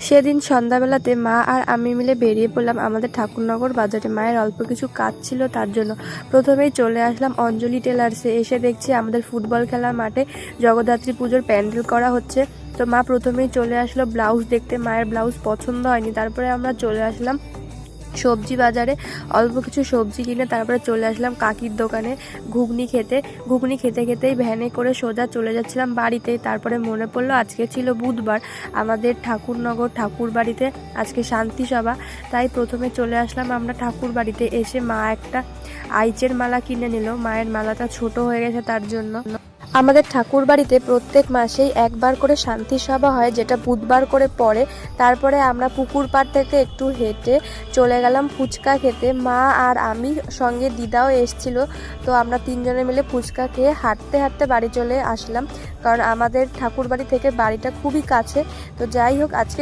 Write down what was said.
সেদিন সন্ধ্যাবেলাতে মা আর আমি মিলে বেরিয়ে পড়লাম আমাদের ঠাকুরনগর বাজারে। মায়ের অল্প কিছু কাজ ছিল, তার জন্য প্রথমেই চলে আসলাম অঞ্জলি টেলার্সে। এসে দেখছি আমাদের ফুটবল খেলার মাঠে জগদ্ধাত্রী পুজোর প্যান্ডেল করা হচ্ছে। তো মা প্রথমেই চলে আসলো ব্লাউজ দেখতে। মায়ের ব্লাউজ পছন্দ হয়নি, তারপরে আমরা চলে আসলাম সবজি বাজারে। অল্প কিছু সবজি কিনে তারপরে চলে আসলাম কাকির দোকানে ঘুগনি খেতে। ঘুগনি খেতে খেতেই ভ্যানে করে সোজা চলে যাচ্ছিলাম বাড়িতেই। তারপরে মনে পড়লো আজকে ছিল বুধবার, আমাদের ঠাকুরনগর ঠাকুর বাড়িতে আজকে শান্তি সভা। তাই প্রথমে চলে আসলাম আমরা ঠাকুর বাড়িতে। এসে মা একটা আইচের মালা কিনে নিল। মায়ের মালাটা ছোট হয়ে গেছে তার জন্য। আমাদের ঠাকুর বাড়িতে প্রত্যেক মাসেই একবার করে শান্তি সভা হয়, যেটা বুধবার করে পড়ে। তারপরে আমরা পুকুর পাড় থেকে একটু হেঁটে চলে গেলাম ফুচকা খেতে। মা আর আমি, সঙ্গে দিদাও এসছিল। তো আমরা তিনজনে মিলে ফুচকা খেয়ে হাঁটতে হাঁটতে বাড়ি চলে আসলাম, কারণ আমাদের ঠাকুর বাড়ি থেকে বাড়িটা খুবই কাছে। তো যাই হোক, আজকে